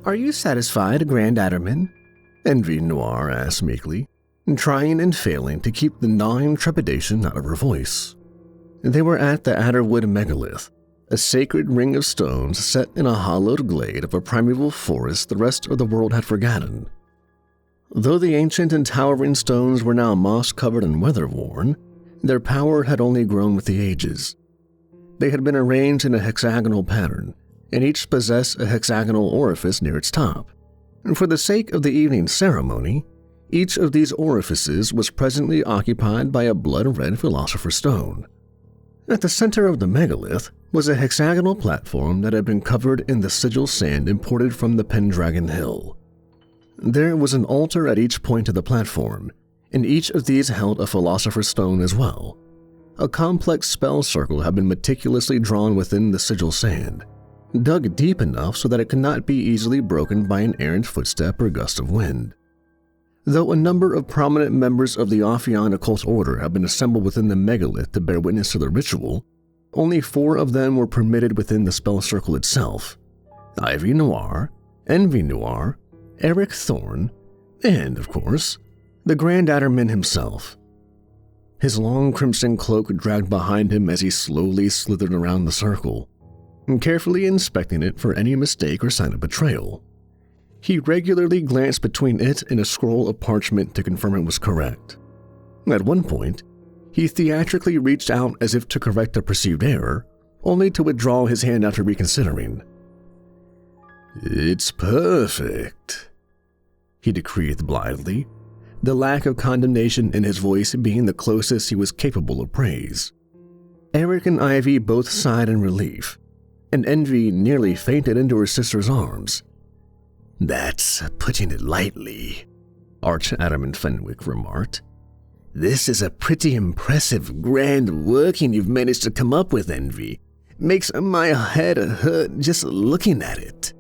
"Are you satisfied, Grand Adderman?" Envy Noir asked meekly, trying and failing to keep the gnawing trepidation out of her voice. They were at the Adderwood Megalith, a sacred ring of stones set in a hollowed glade of a primeval forest the rest of the world had forgotten. Though the ancient and towering stones were now moss-covered and weather-worn, their power had only grown with the ages. They had been arranged in a hexagonal pattern, and each possessed a hexagonal orifice near its top. And for the sake of the evening ceremony, each of these orifices was presently occupied by a blood-red philosopher's stone. At the center of the megalith was a hexagonal platform that had been covered in the sigil sand imported from the Pendragon Hill. There was an altar at each point of the platform, and each of these held a philosopher's stone as well. A complex spell circle had been meticulously drawn within the sigil sand, dug deep enough so that it could not be easily broken by an errant footstep or gust of wind. Though a number of prominent members of the Ophion occult order had been assembled within the megalith to bear witness to the ritual, only 4 of them were permitted within the spell circle itself: Ivy Noir, Envy Noir, Eric Thorne, and, of course, the Grand Adderman himself. His long crimson cloak dragged behind him as he slowly slithered around the circle, carefully inspecting it for any mistake or sign of betrayal. He regularly glanced between it and a scroll of parchment to confirm it was correct. At one point, he theatrically reached out as if to correct a perceived error, only to withdraw his hand after reconsidering. "It's perfect," he decreed blithely, the lack of condemnation in his voice being the closest he was capable of praise. Eric and Ivy both sighed in relief, and Envy nearly fainted into her sister's arms. "That's putting it lightly," Arch Adderman Fenwick remarked. "This is a pretty impressive grand working you've managed to come up with, Envy. Makes my head hurt just looking at it."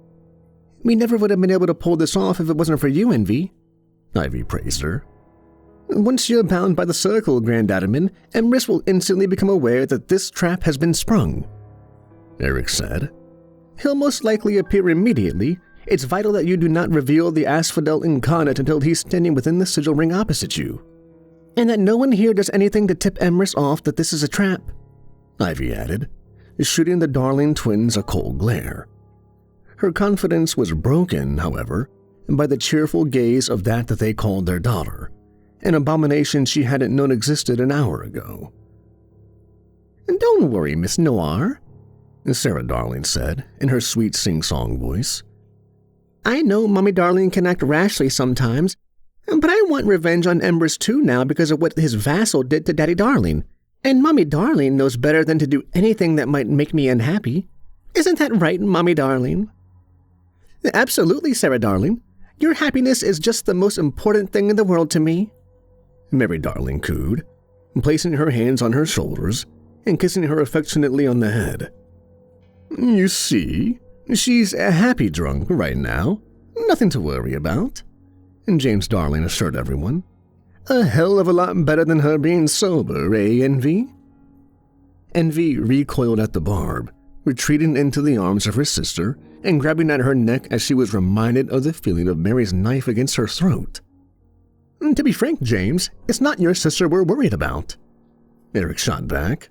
"We never would have been able to pull this off if it wasn't for you, Envy," Ivy praised her. "Once you're bound by the circle, Grand Adderman, Emrys will instantly become aware that this trap has been sprung," Eric said. "He'll most likely appear immediately. It's vital that you do not reveal the Asphodel Incarnate until he's standing within the sigil ring opposite you. And that no one here does anything to tip Emrys off that this is a trap," Ivy added, shooting the darling twins a cold glare. Her confidence was broken, however, by the cheerful gaze of that they called their daughter, an abomination she hadn't known existed an hour ago. "Don't worry, Miss Noir," Sarah Darling said in her sweet sing-song voice. "I know Mommy Darling can act rashly sometimes, but I want revenge on Emrys too now because of what his vassal did to Daddy Darling, and Mommy Darling knows better than to do anything that might make me unhappy. Isn't that right, Mommy Darling?" "Absolutely, Sarah Darling. Your happiness is just the most important thing in the world to me," Mary Darling cooed, placing her hands on her shoulders and kissing her affectionately on the head. "You see, she's happy drunk right now. Nothing to worry about," James Darling assured everyone. "A hell of a lot better than her being sober, eh, Envy?" Envy recoiled at the barb, retreating into the arms of her sister and grabbing at her neck as she was reminded of the feeling of Mary's knife against her throat. "To be frank, James, it's not your sister we're worried about," Eric shot back.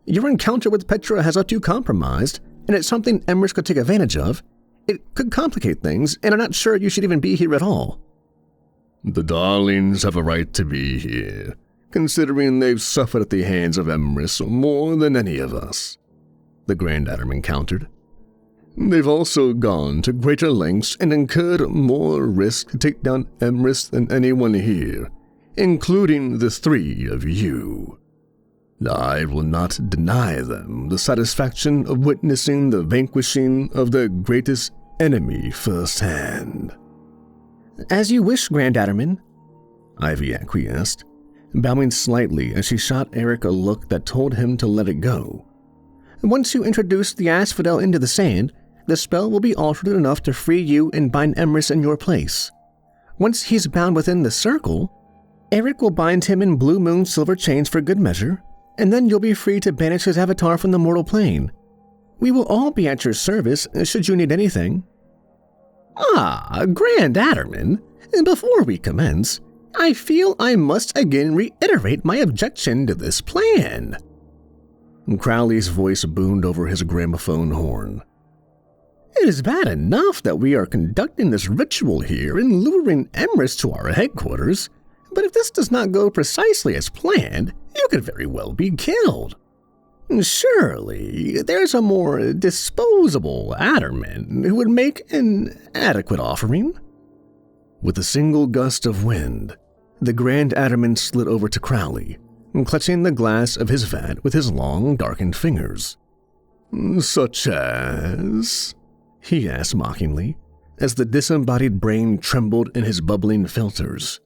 "Your encounter with Petra has left you compromised, and it's something Emrys could take advantage of. It could complicate things, and I'm not sure you should even be here at all." "The Darlings have a right to be here, considering they've suffered at the hands of Emrys more than any of us," the Grand Adderman countered. "They've also gone to greater lengths and incurred more risk to take down Emrys than anyone here, including the 3 of you. I will not deny them the satisfaction of witnessing the vanquishing of their greatest enemy firsthand." "As you wish, Grand Adderman," Ivy acquiesced, bowing slightly as she shot Eric a look that told him to let it go. "Once you introduce the Asphodel into the sand, the spell will be altered enough to free you and bind Emrys in your place. Once he's bound within the circle, Eric will bind him in Blue Moon silver chains for good measure, and then you'll be free to banish his avatar from the mortal plane. We will all be at your service should you need anything." Grand Adderman, before we commence, I feel I must again reiterate my objection to this plan. Crowley's voice boomed over his gramophone horn. It is bad enough that we are conducting this ritual here and luring Emeris to our headquarters, but if this does not go precisely as planned, you could very well be killed. Surely, there's a more disposable Adderman who would make an adequate offering. With a single gust of wind, the Grand Adderman slid over to Crowley, clutching the glass of his vat with his long, darkened fingers. Such as? He asked mockingly, as the disembodied brain trembled in his bubbling filters.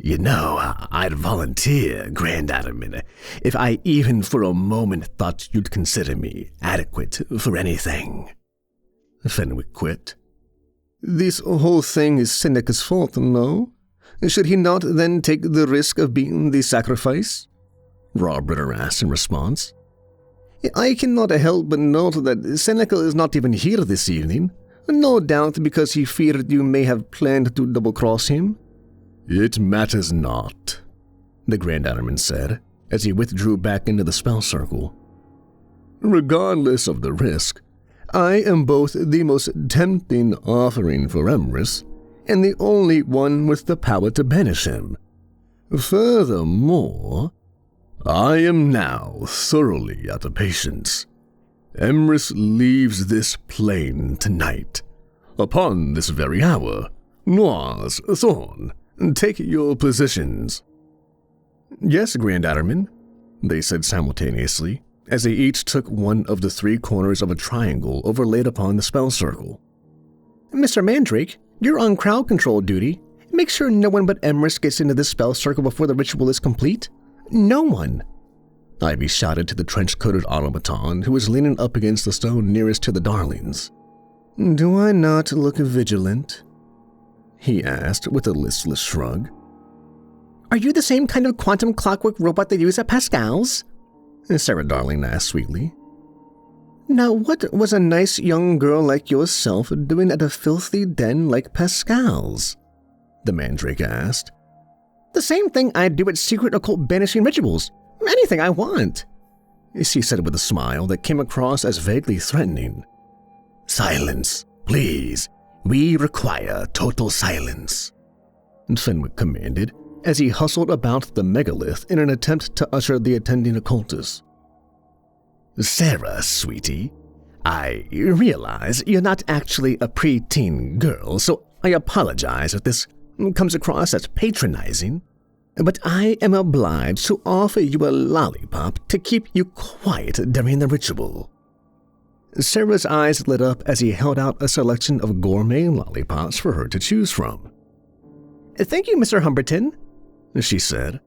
You know, I'd volunteer, Grand Adderman, if I even for a moment thought you'd consider me adequate for anything. Fenwick quit. This whole thing is Seneca's fault, no? Should he not then take the risk of being the sacrifice? Rawbritter asked in response. I cannot help but note that Seneca is not even here this evening, no doubt because he feared you may have planned to double-cross him. It matters not, the Grand Adderman said, as he withdrew back into the spell circle. Regardless of the risk, I am both the most tempting offering for Emrys and the only one with the power to banish him. Furthermore, I am now thoroughly out of patience. Emrys leaves this plane tonight. Upon this very hour, Noir's Thorn, take your positions. Yes, Grand Adderman, they said simultaneously, as they each took one of the three corners of a triangle overlaid upon the spell circle. Mr. Mandrake, you're on crowd control duty. Make sure no one but Emrys gets into this spell circle before the ritual is complete. No one. Ivy shouted to the trench-coated automaton who was leaning up against the stone nearest to the darlings. Do I not look vigilant? He asked with a listless shrug. Are you the same kind of quantum clockwork robot they use at Pascal's? Sarah Darling asked sweetly. Now what was a nice young girl like yourself doing at a filthy den like Pascal's? The Mandrake asked. The same thing I'd do at secret occult banishing rituals. Anything I want, she said with a smile that came across as vaguely threatening. Silence, please. We require total silence, Fenwick commanded as he hustled about the megalith in an attempt to usher the attending occultists. Sarah, sweetie, I realize you're not actually a preteen girl, so I apologize if this comes across as patronizing, but I am obliged to offer you a lollipop to keep you quiet during the ritual. Sarah's eyes lit up as he held out a selection of gourmet lollipops for her to choose from. Thank you, Mr. Humberton, she said,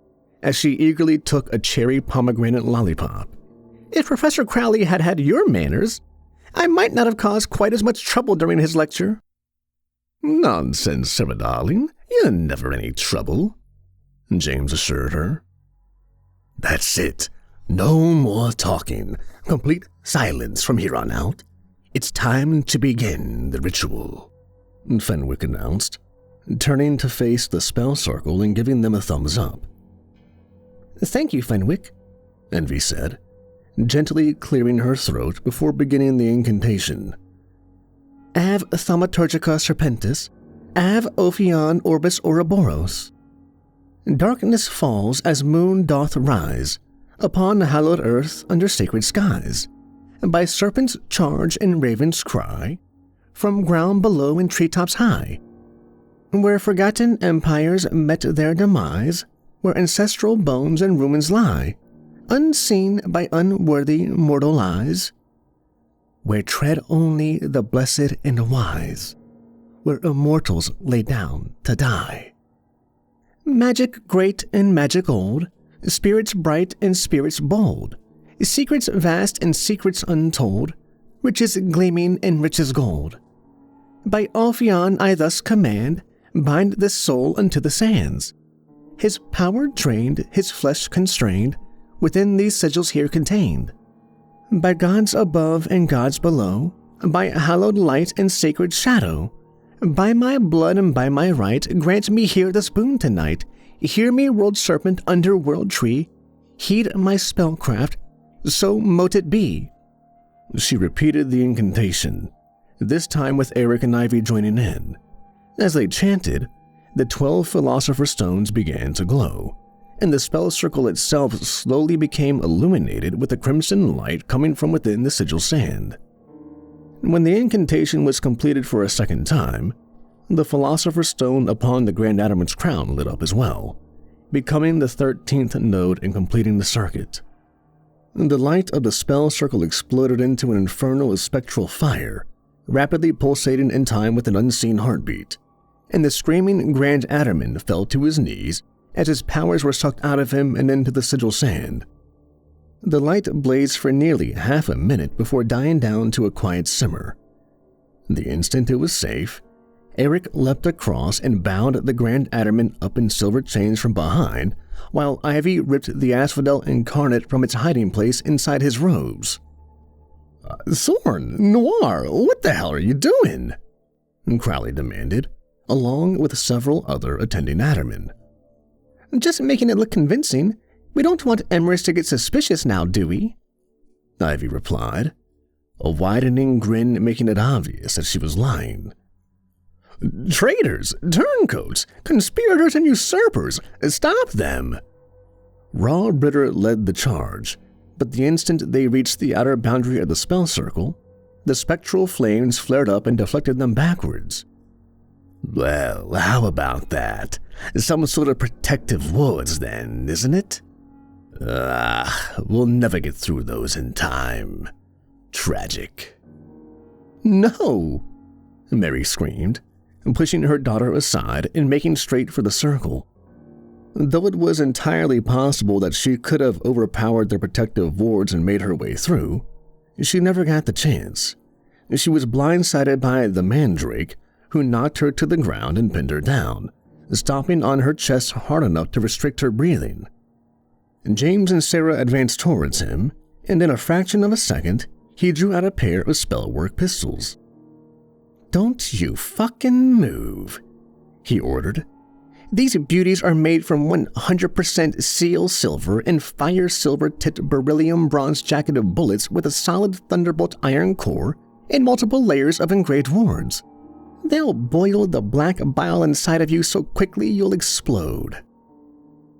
as she eagerly took a cherry pomegranate lollipop. If Professor Crowley had had your manners, I might not have caused quite as much trouble during his lecture. Nonsense, Sarah darling. You're never any trouble, James assured her. That's it. No more talking. Complete silence from here on out. It's time to begin the ritual, Fenwick announced, turning to face the spell circle and giving them a thumbs up. Thank you, Fenwick, Envy said, gently clearing her throat before beginning the incantation. Av thaumaturgica serpentis, av Ophion orbis Ouroboros. Darkness falls as moon doth rise, upon hallowed earth under sacred skies, by serpents charge and ravens cry, from ground below and treetops high, where forgotten empires met their demise, where ancestral bones and ruins lie, unseen by unworthy mortal eyes, where tread only the blessed and wise, where immortals lay down to die. Magic great and magic old, spirits bright and spirits bold, secrets vast and secrets untold, riches gleaming and riches gold. By Ophion I thus command, bind this soul unto the sands, his power drained, his flesh constrained, within these sigils here contained. By gods above and gods below, by hallowed light and sacred shadow, By my blood and by my right, grant me here this boon tonight. Hear me, world serpent, underworld tree. Heed my spellcraft, so mote it be." She repeated the incantation, this time with Eric and Ivy joining in. As they chanted, the 12 philosopher's stones began to glow, and the spell circle itself slowly became illuminated with a crimson light coming from within the sigil sand. When the incantation was completed for a second time, the philosopher's stone upon the Grand Adderman's crown lit up as well, becoming the 13th node and completing the circuit. The light of the spell circle exploded into an infernal spectral fire, rapidly pulsating in time with an unseen heartbeat, and the screaming Grand Adderman fell to his knees as his powers were sucked out of him and into the sigil sand. The light blazed for nearly half a minute before dying down to a quiet simmer. The instant it was safe, Eric leapt across and bound the Grand Adderman up in silver chains from behind, while Ivy ripped the asphodel incarnate from its hiding place inside his robes. "Thorn, Noir, what the hell are you doing?" Crowley demanded, along with several other attending Addermen. "Just making it look convincing. We don't want Emeris to get suspicious now, do we?" Ivy replied, a widening grin making it obvious that she was lying. "Traitors, turncoats, conspirators, and usurpers, stop them!" Raw Britter led the charge, but the instant they reached the outer boundary of the spell circle, the spectral flames flared up and deflected them backwards. "Well, how about that? Some sort of protective wards then, isn't it? We'll never get through those in time. Tragic." "No!" Mary screamed, pushing her daughter aside and making straight for the circle. Though it was entirely possible that she could have overpowered their protective wards and made her way through, she never got the chance. She was blindsided by the mandrake, who knocked her to the ground and pinned her down, stomping on her chest hard enough to restrict her breathing. James and Sarah advanced towards him, and in a fraction of a second, he drew out a pair of spellwork pistols. "Don't you fucking move," he ordered. "These beauties are made from 100% seal silver and fire silver-tipped beryllium bronze jacketed bullets with a solid thunderbolt iron core and multiple layers of engraved wards. They'll boil the black bile inside of you so quickly you'll explode."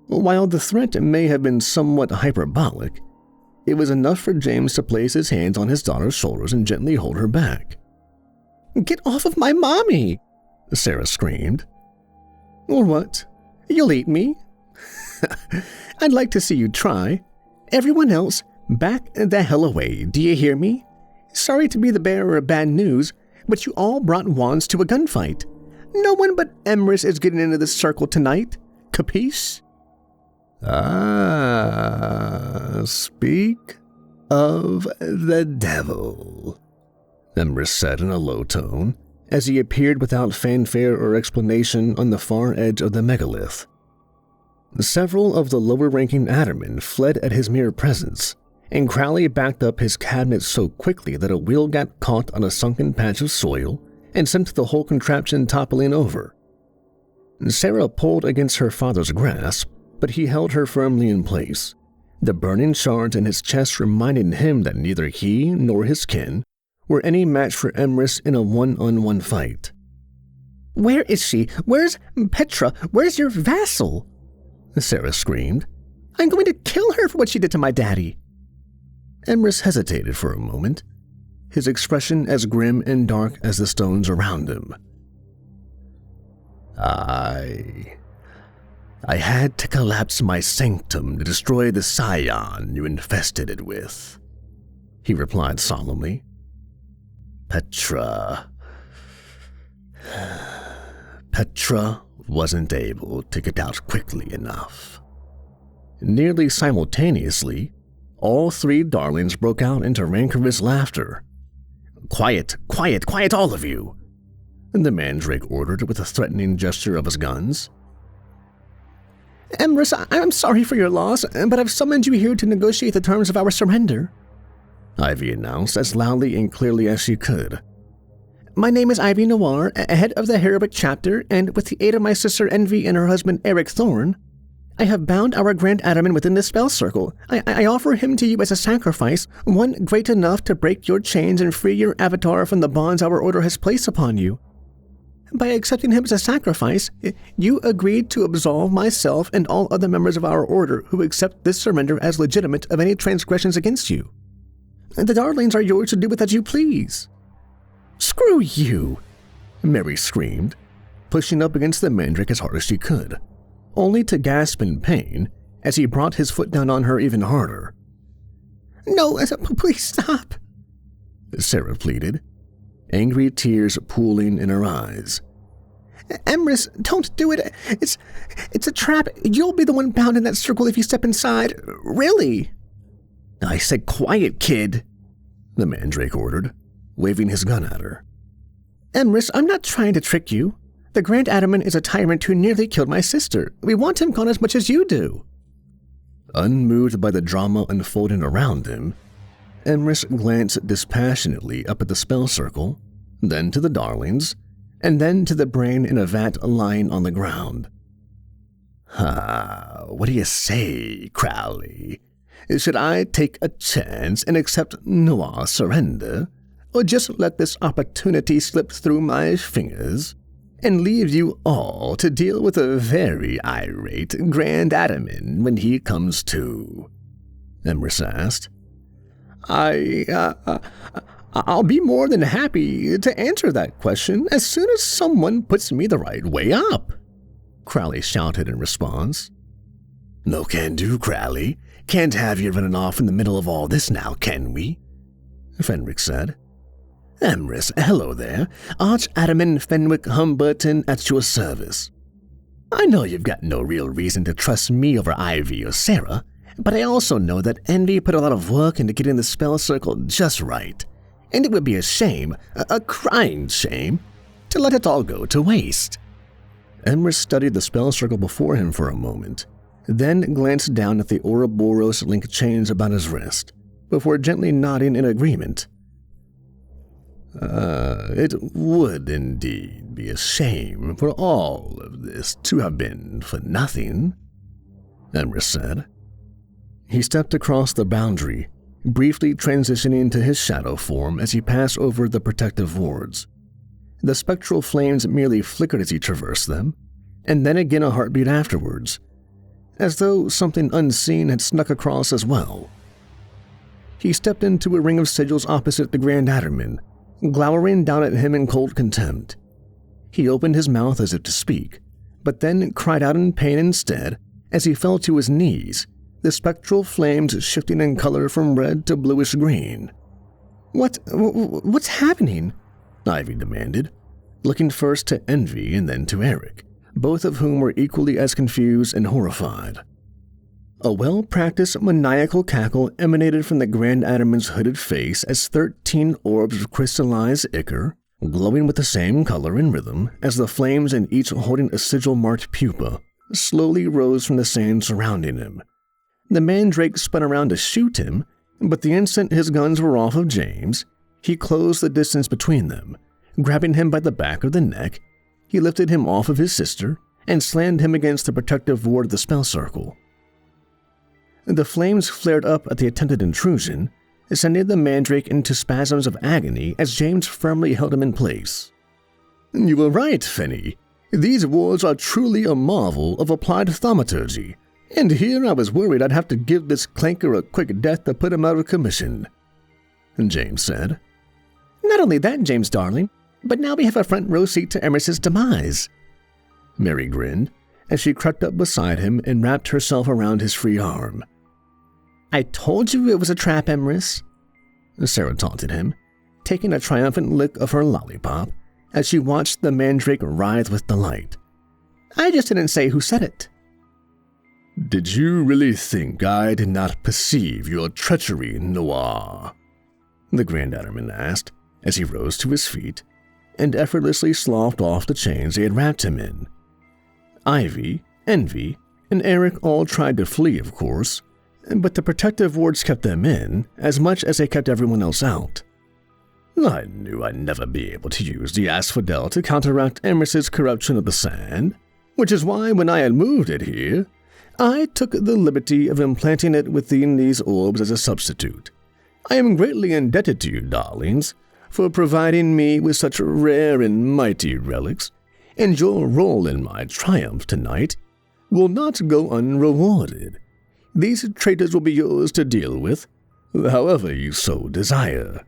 While the threat may have been somewhat hyperbolic, it was enough for James to place his hands on his daughter's shoulders and gently hold her back. "Get off of my mommy!" Sarah screamed. "Or what? You'll eat me?" "I'd like to see you try. Everyone else, back the hell away, do you hear me? Sorry to be the bearer of bad news, but you all brought wands to a gunfight. No one but Emrys is getting into this circle tonight. Capiche?" Speak of the devil," Emrys said in a low tone, as he appeared without fanfare or explanation on the far edge of the megalith. Several of the lower-ranking Addermen fled at his mere presence, and Crowley backed up his cabinet so quickly that a wheel got caught on a sunken patch of soil and sent the whole contraption toppling over. Sarah pulled against her father's grasp, but he held her firmly in place, the burning shards in his chest reminding him that neither he nor his kin were any match for Emrys in a one-on-one fight. "Where is she? Where's Petra? Where's your vassal?" Sarah screamed. "I'm going to kill her for what she did to my daddy." Emrys hesitated for a moment, his expression as grim and dark as the stones around him. I had to collapse my sanctum to destroy the scion you infested it with," he replied solemnly. Petra wasn't able to get out quickly enough." Nearly simultaneously, all three darlings broke out into rancorous laughter. "Quiet, quiet, quiet, all of you!" the mandrake ordered with a threatening gesture of his guns. "Emrys, I'm sorry for your loss, but I've summoned you here to negotiate the terms of our surrender," Ivy announced as loudly and clearly as she could. My name is Ivy Noir, head of the Heroic Chapter, and with the aid of my sister Envy and her husband Eric Thorne, I have bound our Grand Adderman within the spell circle. I offer him to you as a sacrifice, one great enough to break your chains and free your avatar from the bonds our order has placed upon you. By accepting him as a sacrifice, you agreed to absolve myself and all other members of our order who accept this surrender as legitimate of any transgressions against you. The darlings are yours to do with as you please. Screw you, Mary screamed, pushing up against the mandrake as hard as she could, only to gasp in pain as he brought his foot down on her even harder. No, please stop, Sarah pleaded, angry tears pooling in her eyes. Emrys, don't do it. It's a trap. You'll be the one bound in that circle if you step inside. Really? I said quiet, kid, the mandrake ordered, waving his gun at her. Emrys, I'm not trying to trick you. The Grand Adderman is a tyrant who nearly killed my sister. We want him gone as much as you do. Unmoved by the drama unfolding around him, Emrys glanced dispassionately up at the spell circle, then to the darlings, and then to the brain in a vat lying on the ground. What do you say, Crowley? Should I take a chance and accept Noir's surrender, or just let this opportunity slip through my fingers and leave you all to deal with a very irate Grand Adderman when he comes to? Emrys asked. I'll be more than happy to answer that question as soon as someone puts me the right way up, Crowley shouted in response. No can do, Crowley. Can't have you running off in the middle of all this now, can we? Fenric said. Emrys, hello there. Arch-Adderman Fenwick Humberton at your service. I know you've got no real reason to trust me over Ivy or Sarah, but I also know that Envy put a lot of work into getting the spell circle just right, and it would be a shame, a crying shame, to let it all go to waste. Emrys studied the spell circle before him for a moment, then glanced down at the Ouroboros link chains about his wrist, before gently nodding in agreement. It would indeed be a shame for all of this to have been for nothing, Emrys said. He stepped across the boundary, briefly transitioning to his shadow form as he passed over the protective wards. The spectral flames merely flickered as he traversed them, and then again a heartbeat afterwards, as though something unseen had snuck across as well. He stepped into a ring of sigils opposite the Grand Adderman, glowering down at him in cold contempt. He opened his mouth as if to speak, but then cried out in pain instead as he fell to his knees, the spectral flames shifting in color from red to bluish green. What's happening? Ivy demanded, looking first to Envy and then to Eric, both of whom were equally as confused and horrified. A well-practiced maniacal cackle emanated from the Grand Adderman's hooded face as 13 orbs of crystallized ichor, glowing with the same color and rhythm as the flames and each holding a sigil-marked pupa, slowly rose from the sand surrounding him. The mandrake spun around to shoot him, but the instant his guns were off of James, he closed the distance between them. Grabbing him by the back of the neck, he lifted him off of his sister and slammed him against the protective ward of the spell circle. The flames flared up at the attempted intrusion, sending the mandrake into spasms of agony as James firmly held him in place. You were right, Fenny. These wards are truly a marvel of applied thaumaturgy, and here I was worried I'd have to give this clanker a quick death to put him out of commission, James said. Not only that, James darling, but now we have a front row seat to Emeris's demise. Mary grinned as she crept up beside him and wrapped herself around his free arm. I told you it was a trap, Emrys, Sarah taunted him, taking a triumphant lick of her lollipop as she watched the mandrake writhe with delight. I just didn't say who said it. Did you really think I did not perceive your treachery, Noir? The Grand Adderman asked as he rose to his feet and effortlessly sloughed off the chains they had wrapped him in. Ivy, Envy, and Eric all tried to flee, of course, but the protective wards kept them in as much as they kept everyone else out. I knew I'd never be able to use the asphodel to counteract Emrys's corruption of the sand, which is why when I had moved it here, I took the liberty of implanting it within these orbs as a substitute. I am greatly indebted to you, darlings, for providing me with such rare and mighty relics, and your role in my triumph tonight will not go unrewarded. These traitors will be yours to deal with, however you so desire."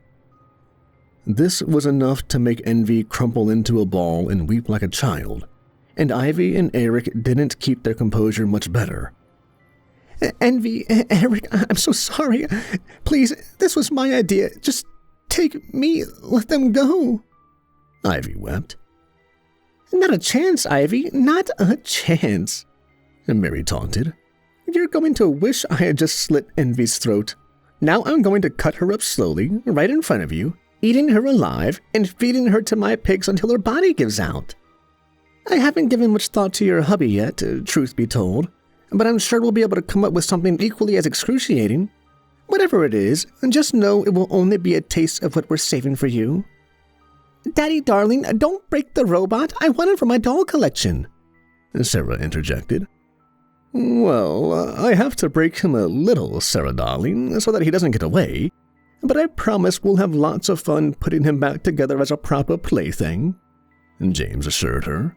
This was enough to make Envy crumple into a ball and weep like a child, and Ivy and Eric didn't keep their composure much better. "Envy, Eric, I'm so sorry. Please, this was my idea. Just take me, let them go," Ivy wept. "Not a chance, Ivy, not a chance," Mary taunted. "You're going to wish I had just slit Envy's throat. Now I'm going to cut her up slowly, right in front of you, eating her alive and feeding her to my pigs until her body gives out. I haven't given much thought to your hubby yet, truth be told, but I'm sure we'll be able to come up with something equally as excruciating. Whatever it is, just know it will only be a taste of what we're saving for you." "Daddy, darling, don't break the robot. I want it for my doll collection," Sarah interjected. "Well, I have to break him a little, Sarah darling, so that he doesn't get away, but I promise we'll have lots of fun putting him back together as a proper plaything," James assured her.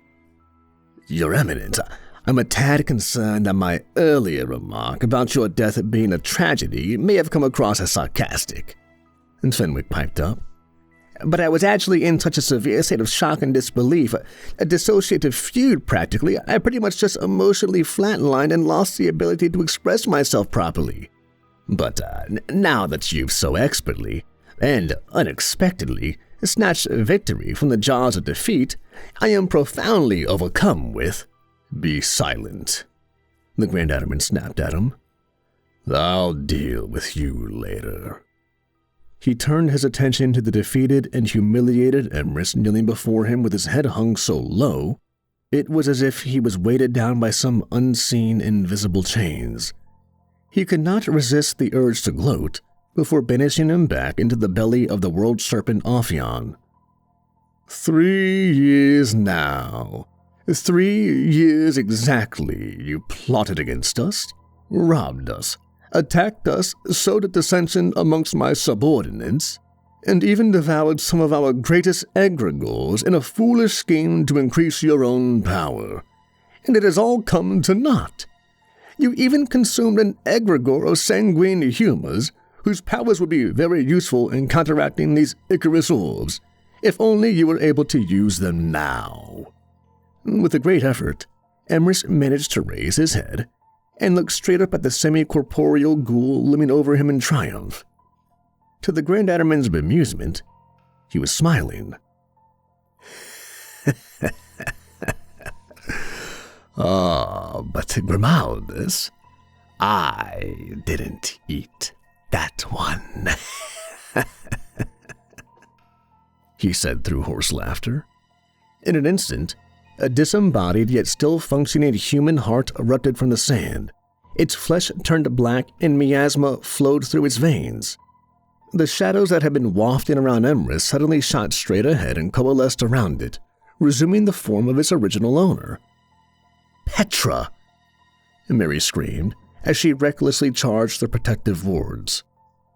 "Your Eminence, I'm a tad concerned that my earlier remark about your death being a tragedy may have come across as sarcastic," Fenwick piped up. "But I was actually in such a severe state of shock and disbelief, a dissociative fugue practically. I pretty much just emotionally flatlined and lost the ability to express myself properly. But now that you've so expertly and unexpectedly snatched victory from the jaws of defeat, I am profoundly overcome with—" "Be silent," the Grand Adderman snapped at him. "I'll deal with you later." He turned his attention to the defeated and humiliated Emrys kneeling before him with his head hung so low, it was as if he was weighted down by some unseen, invisible chains. He could not resist the urge to gloat before banishing him back into the belly of the world serpent Ophion. 3 years now. 3 years exactly you plotted against us, robbed us, attacked us, sowed dissension amongst my subordinates, and even devoured some of our greatest egregores in a foolish scheme to increase your own power. And it has all come to naught. You even consumed an egregore of sanguine humors, whose powers would be very useful in counteracting these Icarus orbs, if only you were able to use them now." With a great effort, Emrys managed to raise his head and look straight up at the semi-corporeal ghoul looming over him in triumph. To the Grand Adderman's bemusement, he was smiling. But Grimaldus, I didn't eat that one," he said through hoarse laughter. In an instant, a disembodied yet still functioning human heart erupted from the sand. Its flesh turned black and miasma flowed through its veins. The shadows that had been wafting around Emrys suddenly shot straight ahead and coalesced around it, resuming the form of its original owner. "Petra!" Mary screamed as she recklessly charged the protective wards.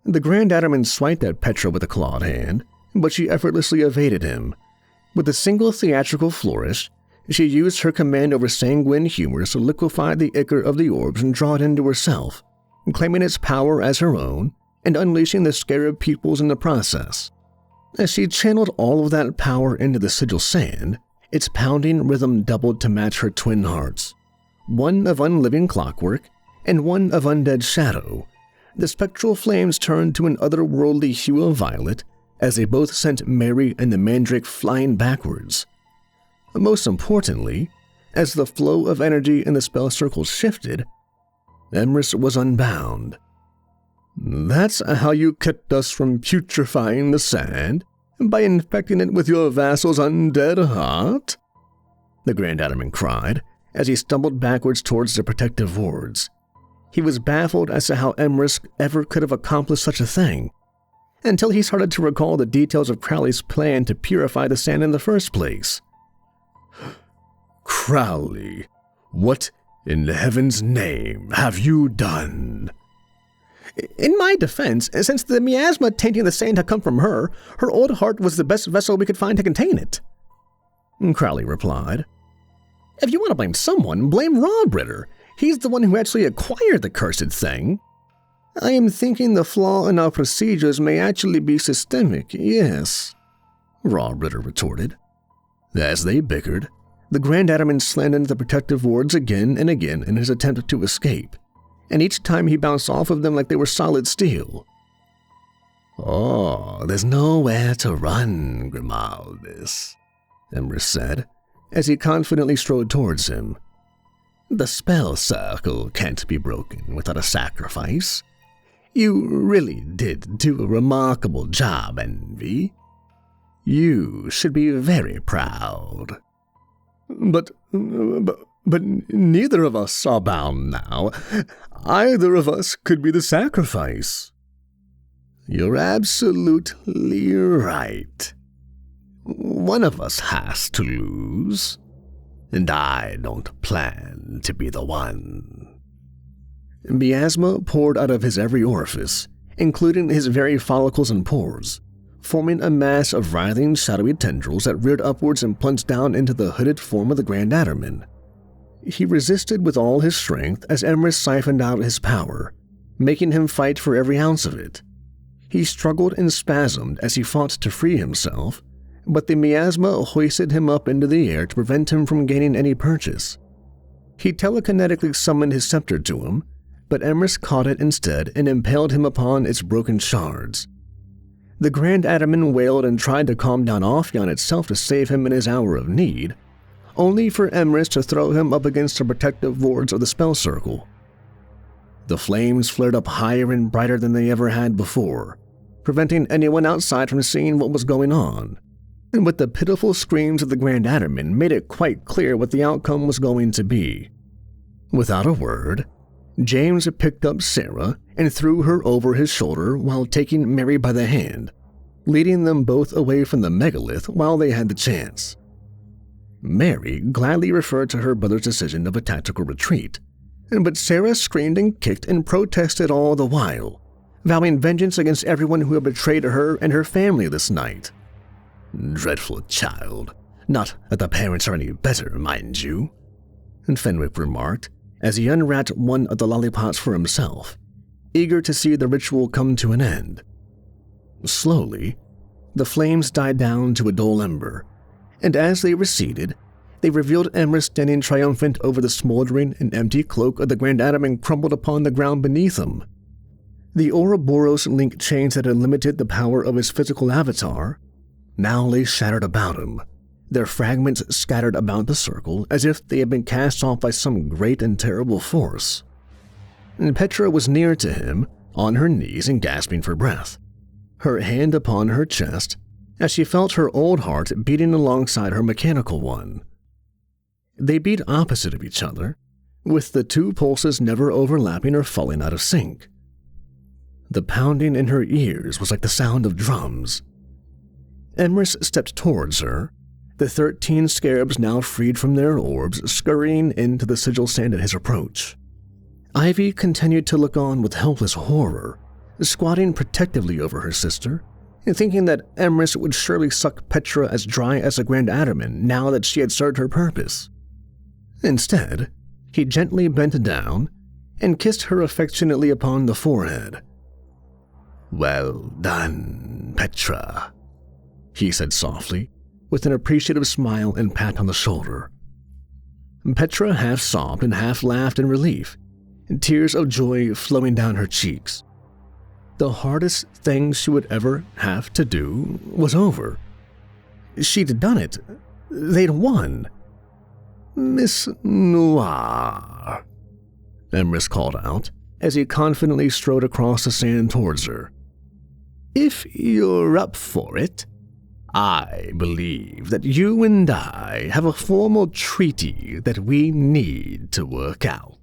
The Grand Adderman swiped at Petra with a clawed hand, but she effortlessly evaded him. With a single theatrical flourish, she used her command over sanguine humors to liquefy the ichor of the orbs and draw it into herself, claiming its power as her own and unleashing the scarab pupils in the process. As she channeled all of that power into the sigil sand, its pounding rhythm doubled to match her twin hearts, one of unliving clockwork and one of undead shadow. The spectral flames turned to an otherworldly hue of violet as they both sent Mary and the mandrake flying backwards. Most importantly, as the flow of energy in the spell circle shifted, Emrys was unbound. "That's how you kept us from putrefying the sand, by infecting it with your vassal's undead heart?" the Grand Adderman cried as he stumbled backwards towards the protective wards. He was baffled as to how Emrys ever could have accomplished such a thing. until he started to recall the details of Crowley's plan to purify the sand in the first place. Crowley, what in heaven's name have you done? In my defense, since the miasma tainting the sand had come from her old heart was the best vessel we could find to contain it. Crowley replied. If you want to blame someone, blame Rob Ritter. He's the one who actually acquired the cursed thing. I am thinking the flaw in our procedures may actually be systemic, yes, Rob Ritter retorted. As they bickered, the Grand Adderman slammed into the protective wards again and again in his attempt to escape, and each time he bounced off of them like they were solid steel. Oh, there's nowhere to run, Grimaldus, Emrys said, as he confidently strode towards him. The spell circle can't be broken without a sacrifice. You really did do a remarkable job, Envy. You should be very proud. But neither of us are bound now. Either of us could be the sacrifice. You're absolutely right. One of us has to lose, and I don't plan to be the one. Miasma poured out of his every orifice, including his very follicles and pores, forming a mass of writhing, shadowy tendrils that reared upwards and plunged down into the hooded form of the Grand Adderman. He resisted with all his strength as Emrys siphoned out his power, making him fight for every ounce of it. He struggled and spasmed as he fought to free himself, but the miasma hoisted him up into the air to prevent him from gaining any purchase. He telekinetically summoned his scepter to him, but Emrys caught it instead and impaled him upon its broken shards. The Grand Adderman wailed and tried to calm down Ophion itself to save him in his hour of need, only for Emrys to throw him up against the protective wards of the spell circle. The flames flared up higher and brighter than they ever had before, preventing anyone outside from seeing what was going on, and with the pitiful screams of the Grand Adderman made it quite clear what the outcome was going to be. Without a word, James picked up Sarah and threw her over his shoulder while taking Mary by the hand, leading them both away from the megalith while they had the chance. Mary gladly referred to her brother's decision of a tactical retreat, but Sarah screamed and kicked and protested all the while, vowing vengeance against everyone who had betrayed her and her family this night. Dreadful child. Not that the parents are any better, mind you, Fenwick remarked as he unwrapped one of the lollipops for himself, eager to see the ritual come to an end. Slowly, the flames died down to a dull ember, and as they receded, they revealed Emrys standing triumphant over the smoldering and empty cloak of the Grand Adderman crumbled upon the ground beneath him. The Ouroboros link chains that had limited the power of his physical avatar now lay shattered about him, their fragments scattered about the circle as if they had been cast off by some great and terrible force. And Petra was near to him, on her knees and gasping for breath, her hand upon her chest as she felt her old heart beating alongside her mechanical one. They beat opposite of each other, with the two pulses never overlapping or falling out of sync. The pounding in her ears was like the sound of drums. Emrys stepped towards her, the 13 scarabs now freed from their orbs scurrying into the sigil sand at his approach. Ivy continued to look on with helpless horror, squatting protectively over her sister, and thinking that Emrys would surely suck Petra as dry as a Grand Adderman now that she had served her purpose. Instead, he gently bent down and kissed her affectionately upon the forehead. "Well done, Petra," he said softly, with an appreciative smile and pat on the shoulder. Petra half sobbed and half laughed in relief, tears of joy flowing down her cheeks. The hardest thing she would ever have to do was over. She'd done it. They'd won. "Miss Noir," Emrys called out as he confidently strode across the sand towards her. "If you're up for it, I believe that you and I have a formal treaty that we need to work out."